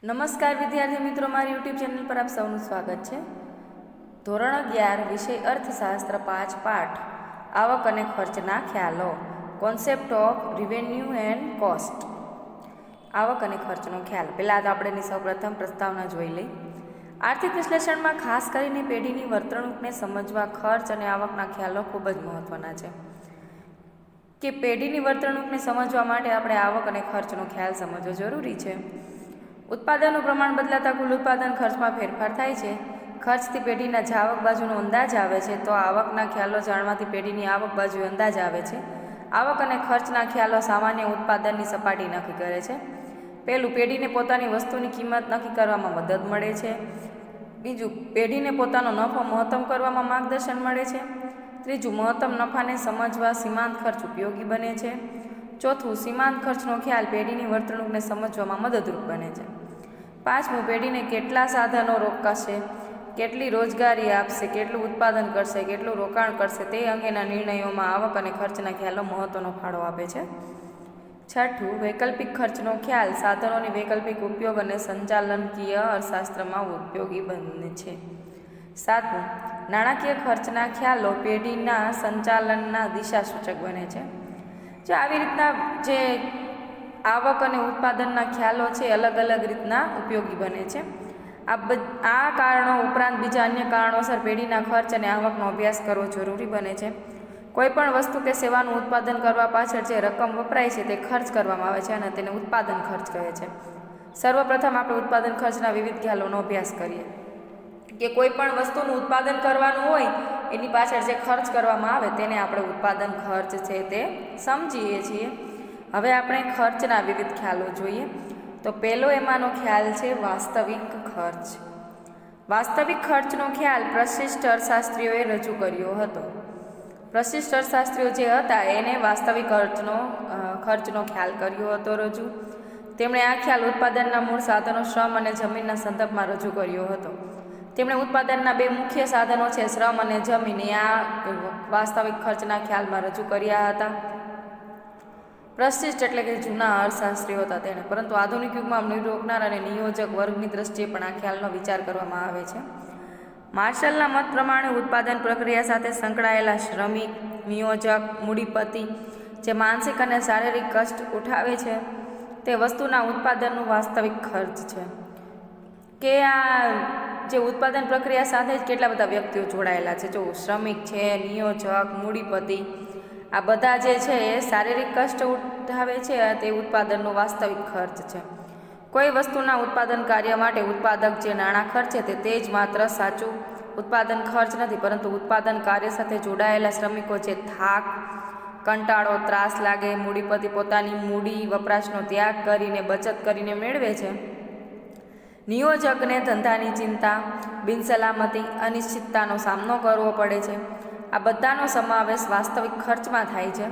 નમસ્કાર વિદ્યાર્થી મિત્રો, મારી યુટ્યુબ ચેનલ પર આપ સૌનું સ્વાગત છે. ધોરણ 11 વિષય અર્થશાસ્ત્ર 5 પાઠ આવક અને ખર્ચના ખ્યાલો, concept of revenue and cost. આવક અને ખર્ચનો ખ્યાલ. પહેલાં તો આપણે સૌપ્રથમ પ્રસ્તાવના જોઈ લઈ. આર્થિક વિશ્લેષણમાં ખાસ કરીને પેઢીની વર્તણૂકને સમજવા ખર્ચ અને આવકના ખ્યાલો ખૂબ જ મહત્વના છે. કે પેઢીની વર્તણૂકને સમજવા માટે આપણે આવક અને ખર્ચનો ખ્યાલ સમજવો જરૂરી છે. ઉત્પાદનનું પ્રમાણ બદલાતા કુલ ઉત્પાદન ખર્ચમાં ફેરફાર થાય છે. ખર્ચથી પેઢીના જાવક બાજુનો અંદાજ આવે છે, તો આવકના ખ્યાલો જાણવાથી પેઢીની આવક બાજુ અંદાજ આવે છે. આવક અને ખર્ચના ખ્યાલો સામાન્ય ઉત્પાદનની સપાટી નક્કી કરે છે. પહેલું, પેઢીને પોતાની વસ્તુની કિંમત નક્કી કરવામાં મદદ મળે છે. બીજું, પેઢીને પોતાનો નફો મહત્તમ કરવામાં માર્ગદર્શન મળે છે. ત્રીજું, મહત્તમ નફાને સમજવા સીમાંત ખર્ચ ઉપયોગી બને છે. ચોથું, સીમાંત ખર્ચનો ખ્યાલ પેઢીની વર્તણૂકને સમજવામાં મદદરૂપ બને છે. પાંચમું, પેઢીને કેટલા સાધનો રોકાશે, કેટલી રોજગારી આપશે, કેટલું ઉત્પાદન કરશે, કેટલું રોકાણ કરશે તે અંગેના નિર્ણયોમાં આવક અને ખર્ચના ખ્યાલો મહત્વનો ફાળો આપે છે. છઠ્ઠું, વૈકલ્પિક ખર્ચનો ખ્યાલ સાધનોની વૈકલ્પિક ઉપયોગ અને સંચાલનકીય અર્થશાસ્ત્રમાં ઉપયોગી બને છે. સાતમું, નાણાકીય ખર્ચના ખ્યાલો પેઢીના સંચાલનના દિશાસૂચક બને છે. જો આવી રીતના જે આવક અને ઉત્પાદનના ખ્યાલો છે અલગ અલગ રીતના ઉપયોગી બને છે. આ કારણો ઉપરાંત બીજા અન્ય કારણોસર પેઢીના ખર્ચ અને આવકનો અભ્યાસ કરવો જરૂરી બને છે. કોઈપણ વસ્તુ કે સેવાનું ઉત્પાદન કરવા પાછળ જે રકમ વપરાય છે તે ખર્ચ કરવામાં આવે છે અને તેને ઉત્પાદન ખર્ચ કહે છે. સર્વપ્રથમ આપણે ઉત્પાદન ખર્ચના વિવિધ ખ્યાલોનો અભ્યાસ કરીએ. કે કોઈ પણ વસ્તુનું ઉત્પાદન કરવાનું હોય એની પાછળ જે ખર્ચ કરવામાં આવે તેને આપણે ઉત્પાદન ખર્ચ છે તે સમજીએ છીએ. હવે આપણે ખર્ચના વિવિધ ખ્યાલો જોઈએ. તો પહેલો એમાંનો ખ્યાલ છે વાસ્તવિક ખર્ચ. વાસ્તવિક ખર્ચનો ખ્યાલ પ્રશિષ્ટ અર્થશાસ્ત્રીઓએ રજૂ કર્યો હતો. પ્રશિષ્ટ અર્થશાસ્ત્રીઓ જે હતા એને વાસ્તવિક ખર્ચનો ખ્યાલ કર્યો હતો રજૂ. તેમણે આ ખ્યાલ ઉત્પાદનના મૂળ સાધનો શ્રમ અને જમીનના સંદર્ભમાં રજૂ કર્યો હતો. તેમણે ઉત્પાદનના બે મુખ્ય સાધનો છે શ્રમ અને જમીન એ આ વાસ્તવિક ખર્ચના ખ્યાલમાં રજૂ કર્યા હતા. પ્રશિષ્ટ એટલે કે જૂના અર્થશાસ્ત્રીઓ હતા તેણે, પરંતુ આધુનિક યુગમાં નિરોકનાર અને નિયોજક વર્ગની દ્રષ્ટિએ પણ આ ખ્યાલનો વિચાર કરવામાં આવે છે. માર્શલના મત પ્રમાણે ઉત્પાદન પ્રક્રિયા સાથે સંકળાયેલા શ્રમિક, નિયોજક, મૂડીપતિ જે માનસિક અને શારીરિક કષ્ટ ઉઠાવે છે તે વસ્તુના ઉત્પાદનનું વાસ્તવિક ખર્ચ છે. કે આ જે ઉત્પાદન પ્રક્રિયા સાથે જ કેટલા બધા વ્યક્તિઓ જોડાયેલા છે. જો શ્રમિક છે, નિયોજક, મૂડીપતિ, આ બધા જે છે એ શારીરિક કષ્ટ ઉઠાવે છે તે ઉત્પાદનનો વાસ્તવિક ખર્ચ છે. કોઈ વસ્તુના ઉત્પાદન કાર્ય માટે ઉત્પાદક જે નાણાં ખર્ચે તે જ માત્ર સાચું ઉત્પાદન ખર્ચ નથી, પરંતુ ઉત્પાદન કાર્ય સાથે જોડાયેલા શ્રમિકો જે થાક, કંટાળો, ત્રાસ લાગે, મૂડીપતિ પોતાની મૂડી વપરાશનો ત્યાગ કરીને બચત કરીને મેળવે છે. નિયોજકને ધંધાની ચિંતા, બિનસલામતી, અનિશ્ચિતતાનો સામનો કરવો પડે છે. આ બધાનો સમાવેશ વાસ્તવિક ખર્ચમાં થાય છે.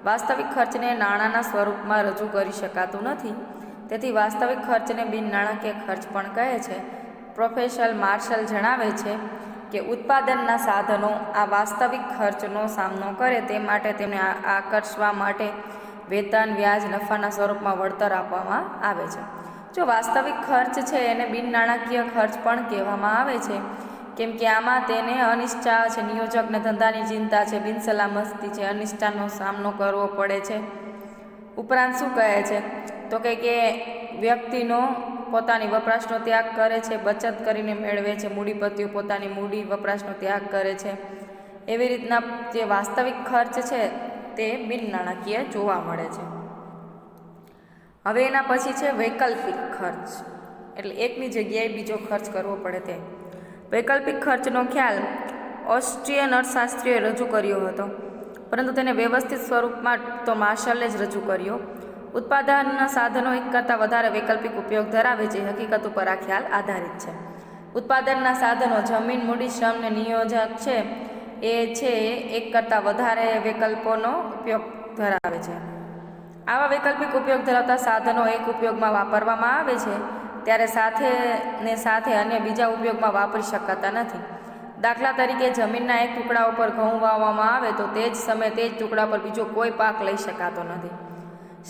વાસ્તવિક ખર્ચને નાણાંના સ્વરૂપમાં રજૂ કરી શકાતું નથી, તેથી વાસ્તવિક ખર્ચને બિન નાણાકીય ખર્ચ પણ કહે છે. પ્રોફેસર માર્શલ જણાવે છે કે ઉત્પાદનના સાધનો આ વાસ્તવિક ખર્ચનો સામનો કરે તે માટે તેમને આકર્ષવા માટે વેતન, વ્યાજ, નફાના સ્વરૂપમાં વળતર આપવામાં આવે છે. જો વાસ્તવિક ખર્ચ છે એને બિન નાણાકીય ખર્ચ પણ કહેવામાં આવે છે, કેમ કે આમાં તેને અનિશ્ચા છે, નિયોજકને ધંધાની ચિંતા છે, બિનસલામતી છે, અનિશ્ચાનો સામનો કરવો પડે છે. ઉપરાંત શું કહે છે તો કે વ્યક્તિનો પોતાની વપરાશનો ત્યાગ કરે છે, બચત કરીને મેળવે છે, મૂડીપતિઓ પોતાની મૂડી વપરાશનો ત્યાગ કરે છે. એવી રીતના જે વાસ્તવિક ખર્ચ છે તે બિન નાણાકીય જોવા મળે છે. હવે એના પછી છે વૈકલ્પિક ખર્ચ, એટલે એકની જગ્યાએ બીજો ખર્ચ કરવો પડે તે. વૈકલ્પિક ખર્ચનો ખ્યાલ ઓસ્ટ્રિયન અર્થશાસ્ત્રીઓએ રજૂ કર્યો હતો, પરંતુ તેને વ્યવસ્થિત સ્વરૂપમાં તો માર્શલે જ રજૂ કર્યો. ઉત્પાદનના સાધનો એક કરતાં વધારે વૈકલ્પિક ઉપયોગ ધરાવે છે. હકીકત ઉપર આ ખ્યાલ આધારિત છે. ઉત્પાદનના સાધનો જમીન, મૂડી, શ્રમ ને નિયોજક છે એ છે એક કરતાં વધારે વિકલ્પોનો ઉપયોગ ધરાવે છે. આવા વૈકલ્પિક ઉપયોગ ધરાવતા સાધનો એક ઉપયોગમાં વાપરવામાં આવે છે ત્યારે સાથે અન્ય બીજા ઉપયોગમાં વાપરી શકાતા નથી. દાખલા તરીકે જમીનના એક ટુકડા ઉપર ઘઉં વાવવામાં આવે તો તે જ સમયે તે જ ટુકડા પર બીજો કોઈ પાક લઈ શકાતો નથી.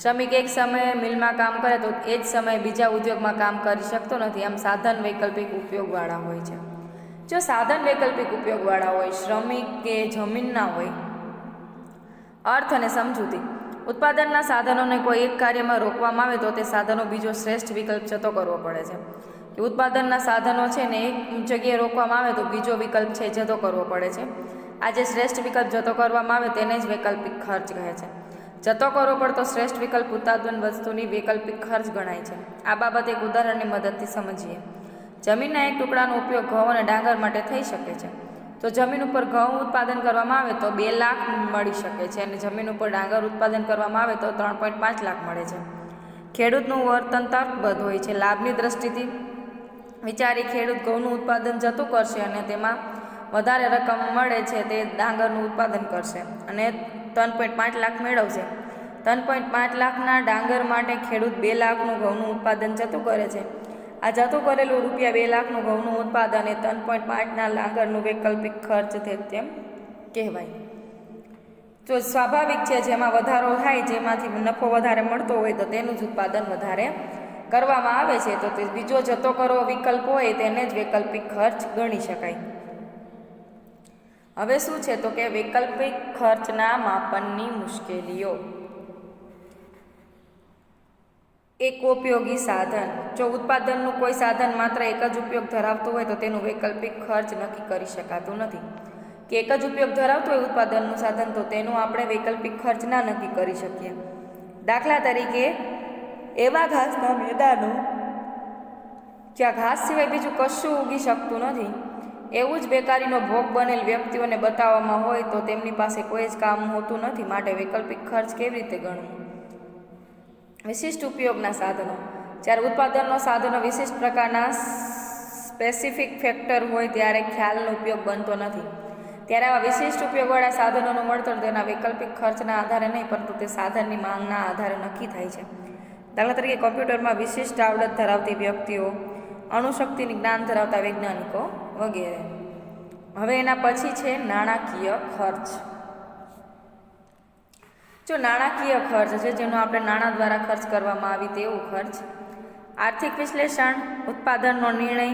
શ્રમિક એક સમયે મિલમાં કામ કરે તો એ જ સમયે બીજા ઉદ્યોગમાં કામ કરી શકતો નથી. આમ સાધન વૈકલ્પિક ઉપયોગવાળા હોય છે. જો સાધન વૈકલ્પિક ઉપયોગવાળા હોય, શ્રમિક કે જમીનના હોય, અર્થ અને સમજૂતી. ઉત્પાદનના સાધનોને કોઈ એક કાર્યમાં રોકવામાં આવે તો તે સાધનો બીજો શ્રેષ્ઠ વિકલ્પ જતો કરવો પડે છે. કે ઉત્પાદનના સાધનો છે ને એક જગ્યાએ રોકવામાં આવે તો બીજો વિકલ્પ છે જતો કરવો પડે છે. આ જે શ્રેષ્ઠ વિકલ્પ જતો કરવામાં આવે તેને જ વૈકલ્પિક ખર્ચ કહે છે. જતો કરવો પડતો શ્રેષ્ઠ વિકલ્પ ઉત્પાદન વસ્તુની વૈકલ્પિક ખર્ચ ગણાય છે. આ બાબત એક ઉદાહરણની મદદથી સમજીએ. જમીનના એક ટુકડાનો ઉપયોગ ઘઉં અને ડાંગર માટે થઈ શકે છે. તો જમીન ઉપર ઘઉં ઉત્પાદન કરવામાં આવે તો 2 લાખ મળી શકે છે અને જમીન ઉપર ડાંગર ઉત્પાદન કરવામાં આવે તો 3.5 લાખ મળે છે. ખેડૂતનું વર્તન તર્કબદ્ધ હોય છે. લાભની દ્રષ્ટિથી વિચારી ખેડૂત ઘઉંનું ઉત્પાદન જતું કરશે અને તેમાં વધારે રકમ મળે છે તે ડાંગરનું ઉત્પાદન કરશે અને 3.5 લાખ મેળવશે. 3.5 લાખના ડાંગર માટે ખેડૂત 2 લાખનું ઘઉંનું ઉત્પાદન જતું કરે છે. આ જતું કરેલું રૂપિયા 2 લાખનું ઘઉંનું ઉત્પાદન એ 3.5ના ડાંગરનું વૈકલ્પિક ખર્ચ તેમ કહેવાય. તો સ્વાભાવિક છે જેમાં વધારો થાય, જેમાંથી નફો વધારે મળતો હોય તો તેનું જ ઉત્પાદન વધારે કરવામાં આવે છે. તો તે બીજો જતો કરવો વિકલ્પ હોય તેને જ વૈકલ્પિક ખર્ચ ગણી શકાય. હવે શું છે તો કે વૈકલ્પિક ખર્ચના માપનની મુશ્કેલીઓ. એક ઉપયોગી સાધન. જો ઉત્પાદનનું કોઈ સાધન માત્ર એક જ ઉપયોગ ધરાવતું હોય તો તેનું વૈકલ્પિક ખર્ચ નક્કી કરી શકાતું નથી. કે એક જ ઉપયોગ ધરાવતું હોય ઉત્પાદનનું સાધન તો તેનું આપણે વૈકલ્પિક ખર્ચ ના નક્કી કરી શકીએ. દાખલા તરીકે એવા ઘાસના મેદાનો જ્યાં ઘાસ સિવાય બીજું કશું ઉગી શકતું નથી, એવું જ બેકારીનો ભોગ બનેલ વ્યક્તિઓને બતાવવામાં હોય તો તેમની પાસે કોઈ જ કામ હોતું નથી, માટે વૈકલ્પિક ખર્ચ કેવી રીતે ગણવું? વિશિષ્ટ ઉપયોગના સાધનો. જ્યારે ઉત્પાદનનો સાધનો વિશિષ્ટ પ્રકારના સ્પેસિફિક ફેક્ટર હોય ત્યારે ખ્યાલનો ઉપયોગ બનતો નથી. ત્યારે આવા વિશિષ્ટ ઉપયોગવાળા સાધનોનું મળતર તેના વૈકલ્પિક ખર્ચના આધારે નહીં પરંતુ તે સાધનની માંગના આધારે નક્કી થાય છે. દાખલા તરીકે કોમ્પ્યુટરમાં વિશિષ્ટ આવડત ધરાવતી વ્યક્તિઓ, અણુશક્તિની જ્ઞાન ધરાવતા વૈજ્ઞાનિકો વગેરે. હવે એના પછી છે નાણાકીય ખર્ચ. જો નાણાકીય ખર્ચ છે જેનો આપણે નાણાં દ્વારા ખર્ચ કરવામાં આવી તેવો ખર્ચ. આર્થિક વિશ્લેષણ, ઉત્પાદનનો નિર્ણય,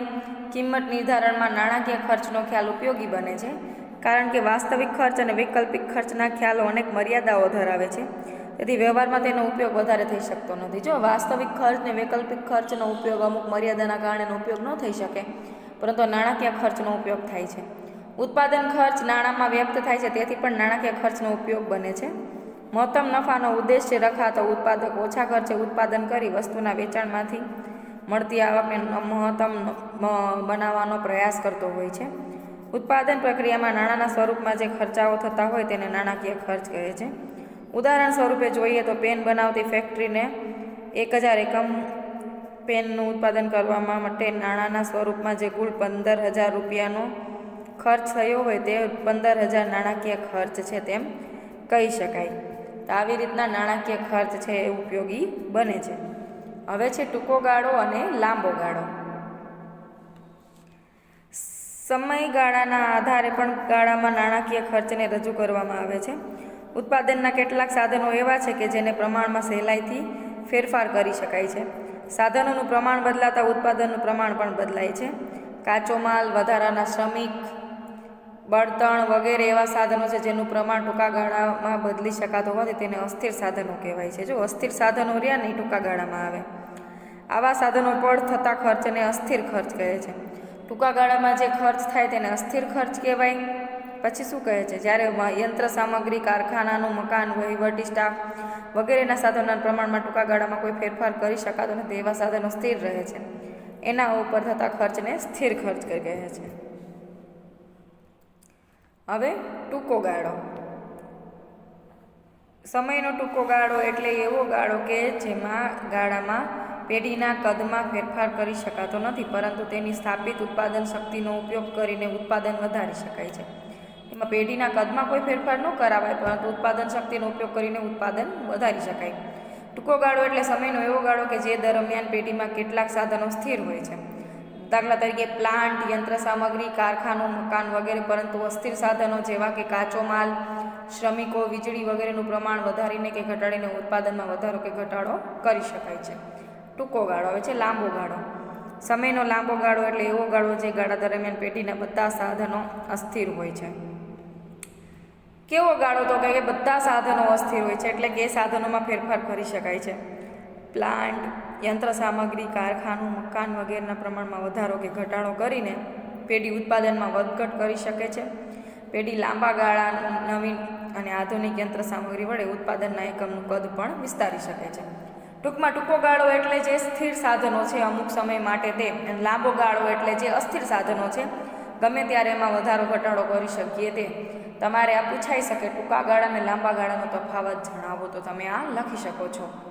કિંમત નિર્ધારણમાં નાણાકીય ખર્ચનો ખ્યાલ ઉપયોગી બને છે, કારણ કે વાસ્તવિક ખર્ચ અને વૈકલ્પિક ખર્ચના ખ્યાલો અનેક મર્યાદાઓ ધરાવે છે. તેથી વ્યવહારમાં તેનો ઉપયોગ વધારે થઈ શકતો નથી. જો વાસ્તવિક ખર્ચ ને વૈકલ્પિક ખર્ચનો ઉપયોગ અમુક મર્યાદાના કારણે ઉપયોગ ન થઈ શકે, પરંતુ નાણાકીય ખર્ચનો ઉપયોગ થાય છે. ઉત્પાદન ખર્ચ નાણાંમાં વ્યક્ત થાય છે, તેથી પણ નાણાકીય ખર્ચનો ઉપયોગ બને છે. મહત્તમ નફાનો ઉદ્દેશ્ય રખાતો ઉત્પાદક ઓછા ખર્ચે ઉત્પાદન કરી વસ્તુના વેચાણમાંથી મળતી આવકને મહત્તમ બનાવવાનો પ્રયાસ કરતો હોય છે. ઉત્પાદન પ્રક્રિયામાં નાણાંના સ્વરૂપમાં જે ખર્ચાઓ થતા હોય તેને નાણાકીય ખર્ચ કહે છે. ઉદાહરણ સ્વરૂપે જોઈએ તો પેન બનાવતી ફેક્ટરીને 1000 એકમ પેનનું ઉત્પાદન કરવા માટે નાણાંના સ્વરૂપમાં જે કુલ 15,000 રૂપિયાનો ખર્ચ થયો હોય તે 15,000 નાણાકીય ખર્ચ છે તેમ કહી શકાય. તો આવી રીતના નાણાકીય ખર્ચ છે એ ઉપયોગી બને છે. હવે છે ટૂંકો ગાળો અને લાંબો ગાળો. સમયગાળાના આધારે પણ ગાળામાં નાણાકીય ખર્ચને રજૂ કરવામાં આવે છે. ઉત્પાદનના કેટલાક સાધનો એવા છે કે જેને પ્રમાણમાં સહેલાઈથી ફેરફાર કરી શકાય છે. સાધનોનું પ્રમાણ બદલાતા ઉત્પાદનનું પ્રમાણ પણ બદલાય છે. કાચો માલ, વધારાના શ્રમિક, બળતણ વગેરે એવા સાધનો છે જેનું પ્રમાણ ટૂંકા ગાળામાં બદલી શકાતું હોવાથી તેને અસ્થિર સાધનો કહેવાય છે. જો અસ્થિર સાધનો રહ્યા નહીં ટૂંકા ગાળામાં આવે, આવા સાધનો પર થતા ખર્ચને અસ્થિર ખર્ચ કહે છે. ટૂંકા ગાળામાં જે ખર્ચ થાય તેને અસ્થિર ખર્ચ કહેવાય. પછી શું કહે છે? જ્યારે યંત્ર સામગ્રી, કારખાનાનું મકાન, વહીવટી સ્ટાફ વગેરેના સાધનોના પ્રમાણમાં ટૂંકા ગાળામાં કોઈ ફેરફાર કરી શકાતો નથી, એવા સાધનો સ્થિર રહે છે. એના ઉપર થતા ખર્ચને સ્થિર ખર્ચ કહે છે. હવે ટૂંકો ગાળો. સમયનો ટૂંકો ગાળો એટલે એવો ગાળો કે જેમાં ગાળામાં પેઢીના કદમાં ફેરફાર કરી શકાતો નથી, પરંતુ તેની સ્થાપિત ઉત્પાદન શક્તિનો ઉપયોગ કરીને ઉત્પાદન વધારી શકાય છે. એમાં પેઢીના કદમાં કોઈ ફેરફાર ન કરાવાય, પરંતુ ઉત્પાદન શક્તિનો ઉપયોગ કરીને ઉત્પાદન વધારી શકાય. ટૂંકો ગાળો એટલે સમયનો એવો ગાળો કે જે દરમિયાન પેઢીમાં કેટલાક સાધનો સ્થિર હોય છે. દાખલા તરીકે પ્લાન્ટ, યંત્ર સામગ્રી, કારખાનું, મકાન વગેરે. પરંતુ અસ્થિર સાધનો જેવા કે કાચો માલ, શ્રમિકો, વીજળી વગેરેનું પ્રમાણ વધારીને કે ઘટાડીને ઉત્પાદનમાં વધારો કે ઘટાડો કરી શકાય છે. ટૂંકો ગાળો આવે છે લાંબો ગાળો. સમયનો લાંબો ગાળો એટલે એવો ગાળો જે ગાળા દરમિયાન પેઢીના બધા સાધનો અસ્થિર હોય છે. કેવો ગાળો? તો કે બધા સાધનો અસ્થિર હોય છે એટલે કે એ સાધનોમાં ફેરફાર કરી શકાય છે. પ્લાન્ટ, યંત્ર સામગ્રી, કારખાનું, મકાન વગેરેના પ્રમાણમાં વધારો કે ઘટાડો કરીને પેઢી ઉત્પાદનમાં વધઘટ કરી શકે છે. પેઢી લાંબા ગાળા નવીન અને આધુનિક યંત્ર સામગ્રી વડે ઉત્પાદનના એકમનું કદ પણ વિસ્તારી શકે છે. ટૂંકમાં ટૂંકો ગાળો એટલે જે સ્થિર સાધનો છે અમુક સમય માટે તે, અને લાંબો ગાળો એટલે જે અસ્થિર સાધનો છે ગમે ત્યારે એમાં વધારો ઘટાડો કરી શકીએ તે. તમારે આ પૂછાઈ શકે ટૂંકા ગાળા અને લાંબા ગાળાનો તફાવત જણાવો, તો તમે આ લખી શકો છો.